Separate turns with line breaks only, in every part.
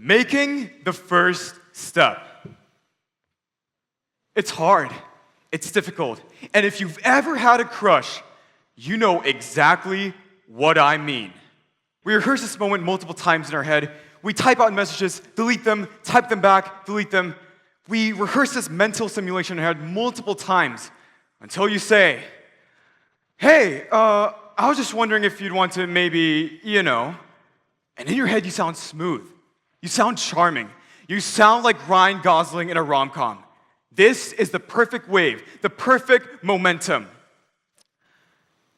Making the first step. It's hard, it's difficult, and if you've ever had a crush, you know exactly what I mean. We rehearse this moment multiple times in our head. We type out messages, delete them, type them back, delete them. We rehearse this mental simulation in our head multiple times until you say, hey, I was just wondering if you'd want to maybe, and in your head you sound smooth. You sound charming. You sound like Ryan Gosling in a rom-com. This is the perfect wave, the perfect momentum.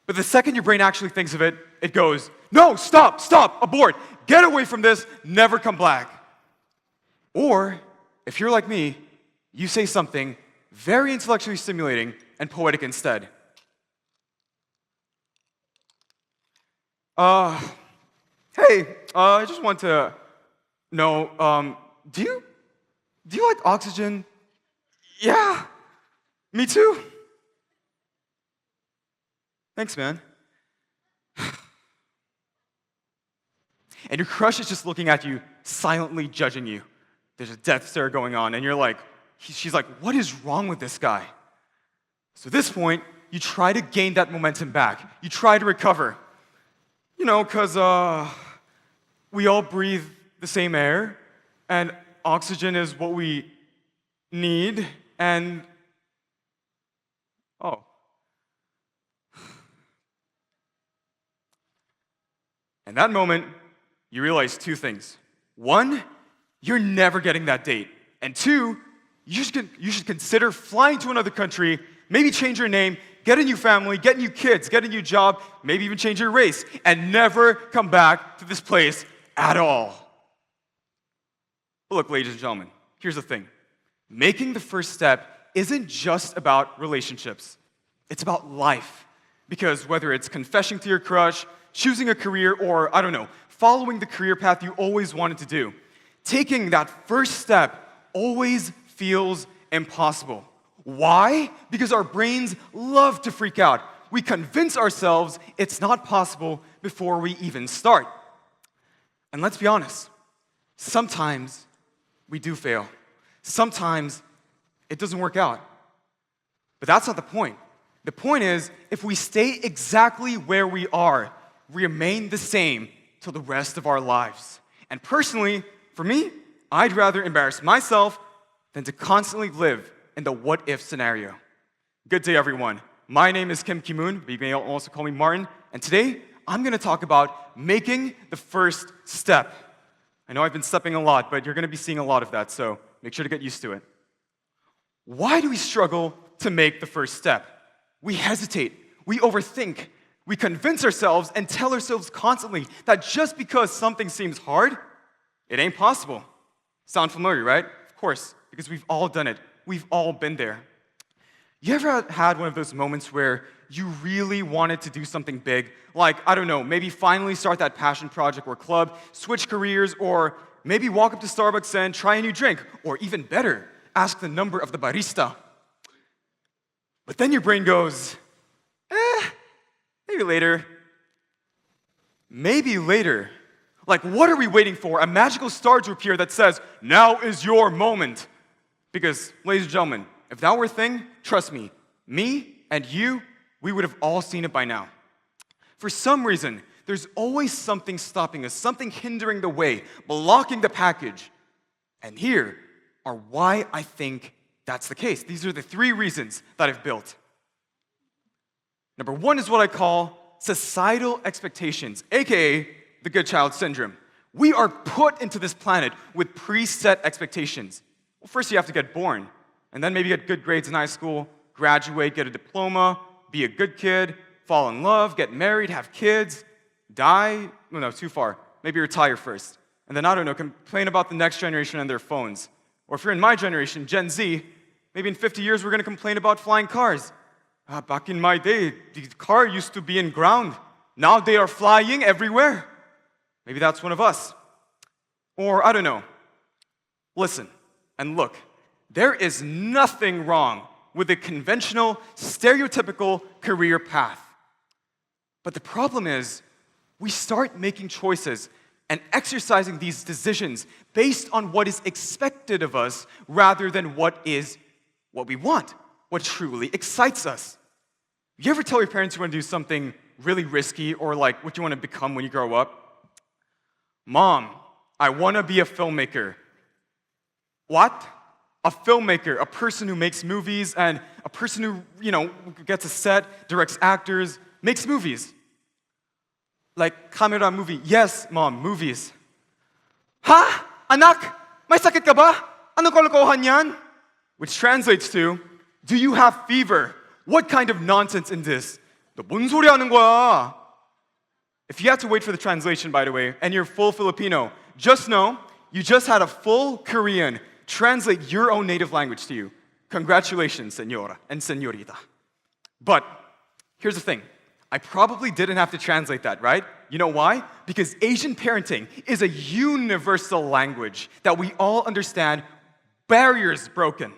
But the second your brain actually thinks of it, it goes, no, stop, abort, get away from this, never come back. Or, if you're like me, you say something very intellectually stimulating and poetic instead. Hey, I just want to know, do you like oxygen? Yeah, me too. Thanks, man. And your crush is just looking at you, silently judging you. There's a death stare going on, and you're like, she's like, what is wrong with this guy? So at this point, you try to gain that momentum back. You try to recover. Because we all breathe the same air, and oxygen is what we need, and In that moment, you realize two things. One, you're never getting that date. And two, you should consider flying to another country, maybe change your name, get a new family, get new kids, get a new job, maybe even change your race, and never come back to this place at all. But look, ladies and gentlemen, here's the thing. Making the first step isn't just about relationships. It's about life. Because whether it's confessing to your crush, choosing a career, or, following the career path you always wanted to do, taking that first step always feels impossible. Why? Because our brains love to freak out. We convince ourselves it's not possible before we even start. And let's be honest, sometimes we do fail. Sometimes it doesn't work out. But that's not the point. The point is, if we stay exactly where we are, we remain the same till the rest of our lives. And personally, for me, I'd rather embarrass myself than to constantly live in the what-if scenario. Good day, everyone. My name is Kimoon, but you may also call me Martin, and today, I'm going to talk about making the first step. I know I've been stepping a lot, but you're going to be seeing a lot of that, so make sure to get used to it. Why do we struggle to make the first step? We hesitate, we overthink, we convince ourselves and tell ourselves constantly that just because something seems hard, it ain't possible. Sound familiar, right? Of course, because we've all done it. We've all been there. You ever had one of those moments where you really wanted to do something big? Like, maybe finally start that passion project or club, switch careers, or maybe walk up to Starbucks and try a new drink, or even better, ask the number of the barista. But then your brain goes, maybe later. Maybe later. Like, what are we waiting for? A magical star to appear that says, now is your moment. Because, ladies and gentlemen, if that were a thing, trust me and you, we would have all seen it by now. For some reason, there's always something stopping us, something hindering the way, blocking the package. And here are why I think that's the case. These are the three reasons that I've built. Number one is what I call societal expectations, aka the good child syndrome. We are put into this planet with preset expectations. Well, first you have to get born, and then maybe get good grades in high school, graduate, get a diploma, be a good kid, fall in love, get married, have kids, die, no, too far, maybe retire first. And then, complain about the next generation and their phones. Or if you're in my generation, Gen Z, maybe in 50 years we're going to complain about flying cars. Back in my day, the car used to be in ground. Now they are flying everywhere. Maybe that's one of us. Or, listen and look. There is nothing wrong with a conventional, stereotypical career path. But the problem is, we start making choices and exercising these decisions based on what is expected of us rather than what we want, what truly excites us. You ever tell your parents you want to do something really risky or like what you want to become when you grow up? Mom, I want to be a filmmaker. What? A filmmaker, a person who makes movies and a person who, gets a set, directs actors, makes movies. Like camera movie. Yes, mom, movies. Ha? Anak, may sakit ka ba? Anong kalokohan yan? Which translates to, do you have fever? What kind of nonsense in this? 너 뭔 소리 하는 거야? If you have to wait for the translation, by the way, and you're full Filipino, just know you just had a full Korean translate your own native language to you. Congratulations, senora and senorita. But here's the thing. I probably didn't have to translate that, right? You know why? Because Asian parenting is a universal language that we all understand, barriers broken.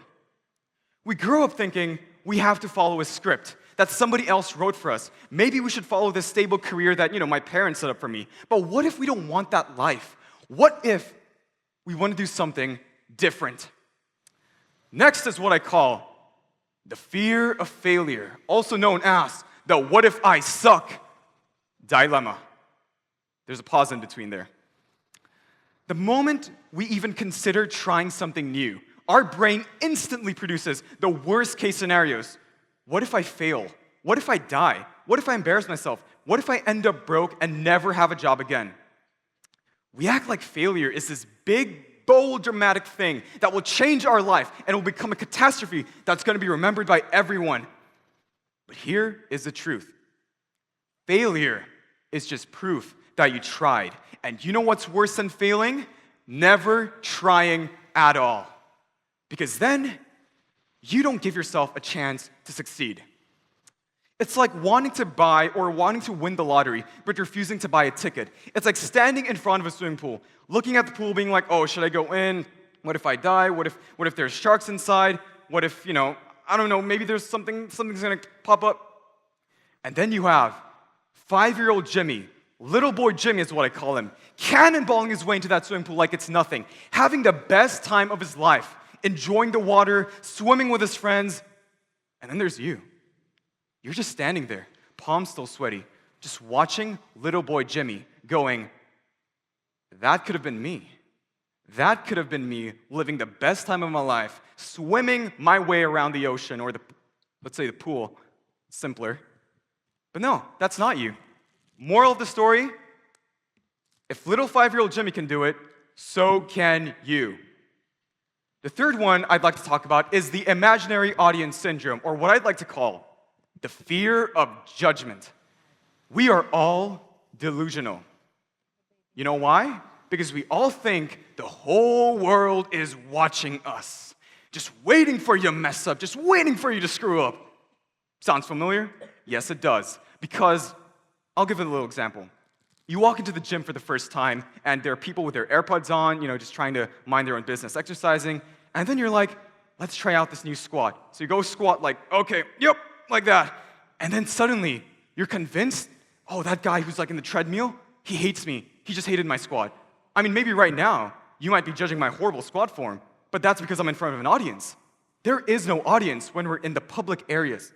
We grow up thinking we have to follow a script that somebody else wrote for us. Maybe we should follow this stable career that, my parents set up for me. But what if we don't want that life? What if we want to do something different? Next is what I call the fear of failure, also known as the what if I suck dilemma. There's a pause in between there. The moment we even consider trying something new, our brain instantly produces the worst case scenarios. What if I fail? What if I die? What if I embarrass myself? What if I end up broke and never have a job again? We act like failure is this big, bold, dramatic thing that will change our life and will become a catastrophe that's going to be remembered by everyone. But here is the truth. Failure is just proof that you tried. And you know what's worse than failing? Never trying at all. Because then, you don't give yourself a chance to succeed. It's like wanting to buy or wanting to win the lottery, but refusing to buy a ticket. It's like standing in front of a swimming pool, looking at the pool, being like, oh, should I go in? What if I die? What if there's sharks inside? What if, I don't know, maybe there's something's gonna pop up. And then you have 5-year-old Jimmy, little boy Jimmy is what I call him, cannonballing his way into that swimming pool like it's nothing, having the best time of his life, enjoying the water, swimming with his friends. And then there's you. You're just standing there, palms still sweaty, just watching little boy Jimmy going, that could have been me. That could have been me living the best time of my life, swimming my way around the ocean or let's say the pool, simpler. But no, that's not you. Moral of the story, if little 5-year-old Jimmy can do it, so can you. The third one I'd like to talk about is the imaginary audience syndrome, or what I'd like to call the fear of judgment. We are all delusional. You know why? Because we all think the whole world is watching us, just waiting for you to mess up, just waiting for you to screw up. Sounds familiar? Yes, it does. Because, I'll give it a little example. You walk into the gym for the first time, and there are people with their AirPods on, just trying to mind their own business, exercising, and then you're like, let's try out this new squat. So you go squat like, okay, yep, like that. And then suddenly, you're convinced, oh, that guy who's like in the treadmill, he hates me. He just hated my squat. I mean, maybe right now, you might be judging my horrible squat form, but that's because I'm in front of an audience. There is no audience when we're in the public areas.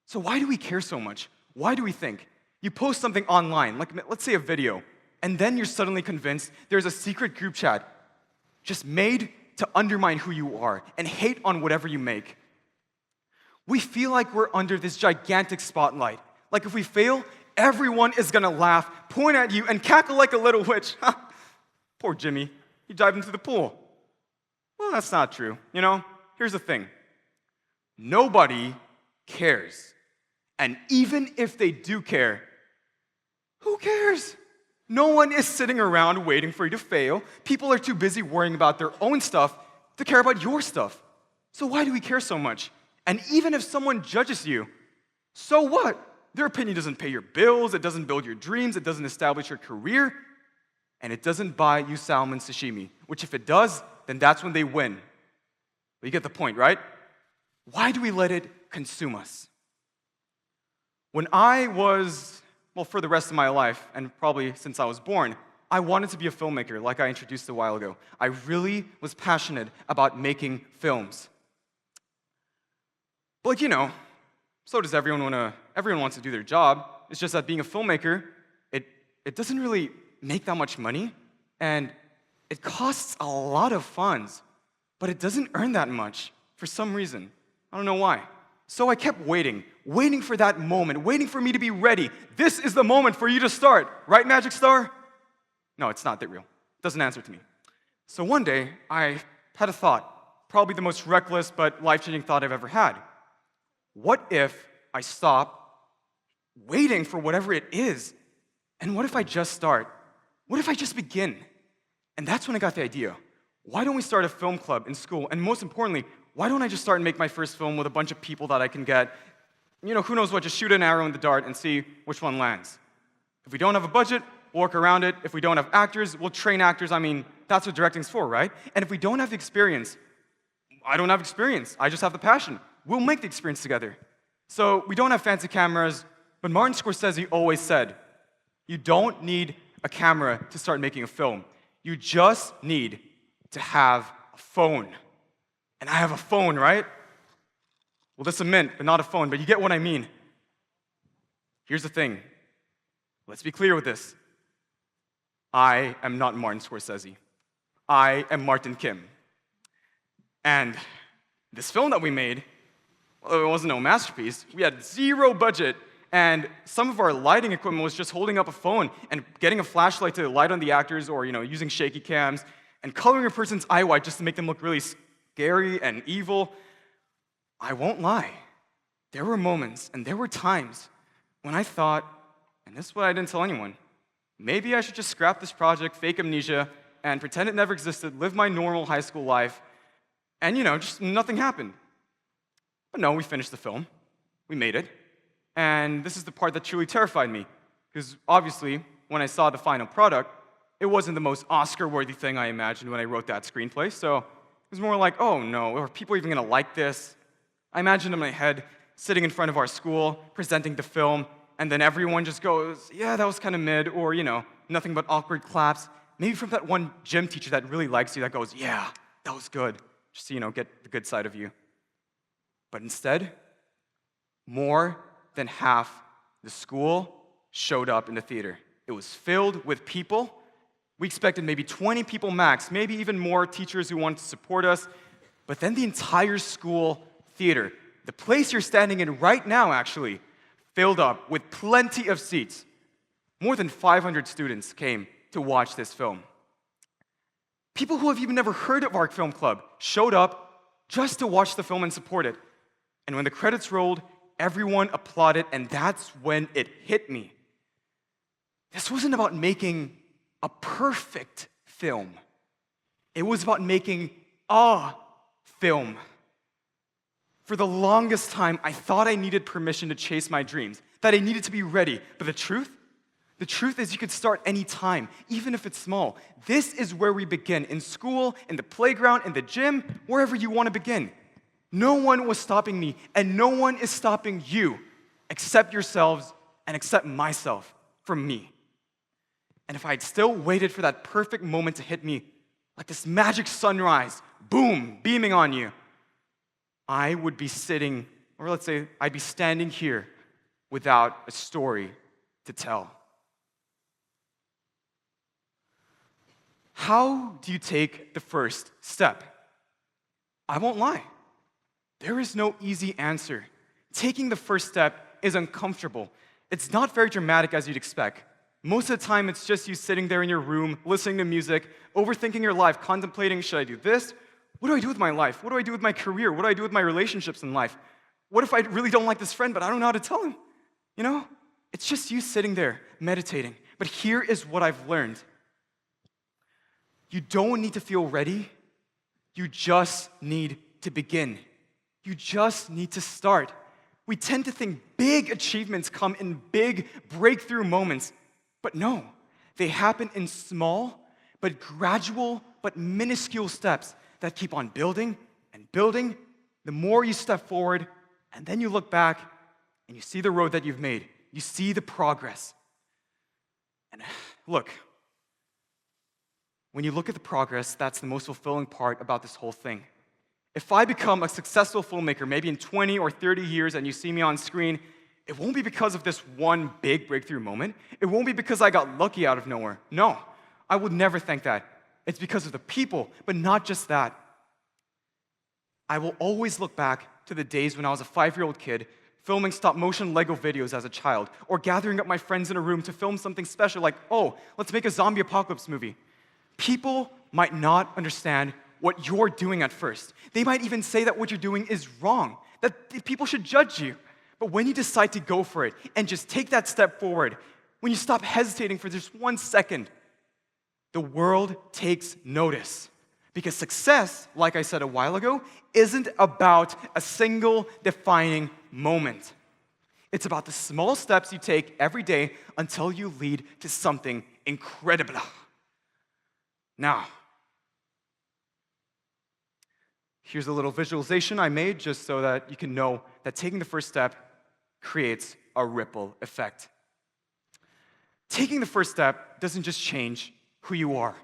So why do we care so much? Why do we think? You post something online, like let's say a video, and then you're suddenly convinced there's a secret group chat just made to undermine who you are and hate on whatever you make. We feel like we're under this gigantic spotlight. Like if we fail, everyone is gonna laugh, point at you, and cackle like a little witch. Poor Jimmy, he dived into the pool. Well, that's not true. Here's the thing. Nobody cares. And even if they do care, who cares? No one is sitting around waiting for you to fail. People are too busy worrying about their own stuff to care about your stuff. So why do we care so much? And even if someone judges you, so what? Their opinion doesn't pay your bills, it doesn't build your dreams, it doesn't establish your career, and it doesn't buy you salmon sashimi, which if it does, then that's when they win. But you get the point, right? Why do we let it consume us? When I was, for the rest of my life, and probably since I was born, I wanted to be a filmmaker, like I introduced a while ago. I really was passionate about making films. But so does everyone wants to do their job. It's just that being a filmmaker, it doesn't really make that much money, and it costs a lot of funds, but it doesn't earn that much for some reason. I don't know why. So I kept waiting for that moment, waiting for me to be ready. This is the moment for you to start, right, Magic Star? No, it's not that real. It doesn't answer to me. So one day, I had a thought, probably the most reckless but life-changing thought I've ever had. What if I stop waiting for whatever it is? And what if I just start? What if I just begin? And that's when I got the idea. Why don't we start a film club in school? And most importantly, why don't I just start and make my first film with a bunch of people that I can get, who knows what, just shoot an arrow in the dart and see which one lands. If we don't have a budget, we'll work around it. If we don't have actors, we'll train actors. That's what directing's for, right? And if we don't have the experience, I don't have experience. I just have the passion. We'll make the experience together. So we don't have fancy cameras, but Martin Scorsese always said, you don't need a camera to start making a film. You just need to have a phone. And I have a phone, right? Well, that's a mint, but not a phone, but you get what I mean. Here's the thing. Let's be clear with this. I am not Martin Scorsese. I am Martin Kim. And this film that we made, well, it wasn't no masterpiece. We had zero budget, and some of our lighting equipment was just holding up a phone and getting a flashlight to light on the actors, or using shaky cams, and coloring a person's eye white just to make them look really scary and evil. I won't lie. There were moments and there were times when I thought, and this is what I didn't tell anyone, maybe I should just scrap this project, fake amnesia, and pretend it never existed, live my normal high school life, and just nothing happened. But no, we finished the film. We made it. And this is the part that truly terrified me, because obviously, when I saw the final product, it wasn't the most Oscar-worthy thing I imagined when I wrote that screenplay, so it was more like, oh no, are people even gonna like this? I imagined in my head, sitting in front of our school, presenting the film, and then everyone just goes, yeah, that was kind of mid, or nothing but awkward claps. Maybe from that one gym teacher that really likes you that goes, yeah, that was good, just to get the good side of you. But instead, more than half the school showed up in the theater. It was filled with people. We expected maybe 20 people max, maybe even more teachers who wanted to support us. But then the entire school theater, the place you're standing in right now actually, filled up with plenty of seats. More than 500 students came to watch this film. People who have even never heard of our film club showed up just to watch the film and support it. And when the credits rolled, everyone applauded, and that's when it hit me. This wasn't about making a perfect film. It was about making a film. For the longest time, I thought I needed permission to chase my dreams, that I needed to be ready. But the truth is you could start any time, even if it's small. This is where we begin, in school, in the playground, in the gym, wherever you want to begin. No one was stopping me, and no one is stopping you, except yourselves and except myself from me. And if I had still waited for that perfect moment to hit me, like this magic sunrise, boom, beaming on you, I would be sitting, or let's say I'd be standing here without a story to tell. How do you take the first step? I won't lie. There is no easy answer. Taking the first step is uncomfortable. It's not very dramatic as you'd expect. Most of the time, it's just you sitting there in your room, listening to music, overthinking your life, contemplating, should I do this? What do I do with my life? What do I do with my career? What do I do with my relationships in life? What if I really don't like this friend, but I don't know how to tell him? It's just you sitting there, meditating. But here is what I've learned. You don't need to feel ready. You just need to begin. You just need to start. We tend to think big achievements come in big breakthrough moments. But no, they happen in small, but gradual, but minuscule steps that keep on building and building. The more you step forward, and then you look back, and you see the road that you've made. You see the progress. And look, when you look at the progress, that's the most fulfilling part about this whole thing. If I become a successful filmmaker, maybe in 20 or 30 years, and you see me on screen, it won't be because of this one big breakthrough moment. It won't be because I got lucky out of nowhere. No, I would never think that. It's because of the people, but not just that. I will always look back to the days when I was a 5-year-old kid filming stop-motion Lego videos as a child, or gathering up my friends in a room to film something special like, oh, let's make a zombie apocalypse movie. People might not understand what you're doing at first. They might even say that what you're doing is wrong, that people should judge you. But when you decide to go for it and just take that step forward, when you stop hesitating for just 1 second, the world takes notice. Because success, like I said a while ago, isn't about a single defining moment. It's about the small steps you take every day until you lead to something incredible. Now, here's a little visualization I made just so that you can know that taking the first step creates a ripple effect. Taking the first step doesn't just change who you are.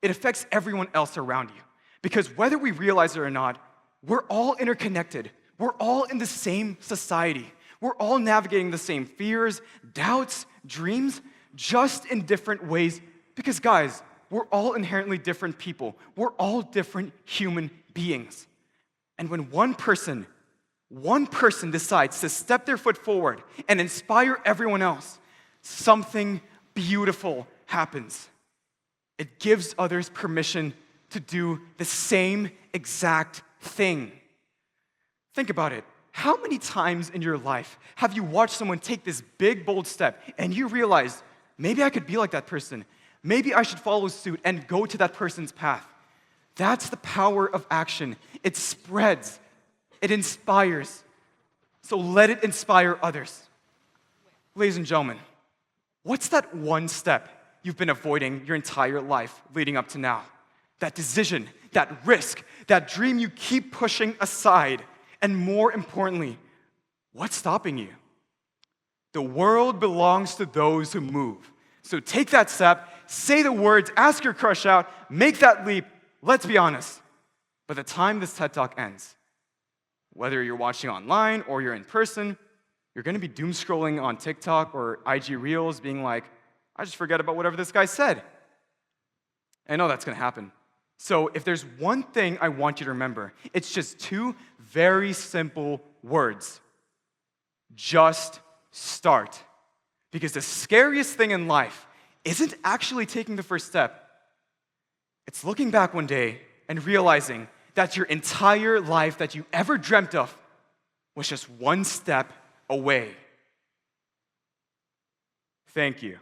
It affects everyone else around you. Because whether we realize it or not, we're all interconnected. We're all in the same society. We're all navigating the same fears, doubts, dreams, just in different ways. Because guys, we're all inherently different people. We're all different human beings. And when one person decides to step their foot forward and inspire everyone else, something beautiful happens. It gives others permission to do the same exact thing. Think about it. How many times in your life have you watched someone take this big, bold step and you realize, maybe I could be like that person. Maybe I should follow suit and go to that person's path. That's the power of action. It spreads. It inspires. So let it inspire others. Ladies and gentlemen, what's that one step you've been avoiding your entire life leading up to now? That decision, that risk, that dream you keep pushing aside. And more importantly, what's stopping you? The world belongs to those who move. So take that step, say the words, ask your crush out, make that leap. Let's be honest. By the time this TED Talk ends, whether you're watching online or you're in person, you're going to be doom scrolling on TikTok or IG Reels being like, I just forget about whatever this guy said. I know that's going to happen. So if there's one thing I want you to remember, it's just 2 very simple words. Just start. Because the scariest thing in life isn't actually taking the first step. It's looking back one day and realizing that your entire life that you ever dreamt of was just 1 step away. Thank you.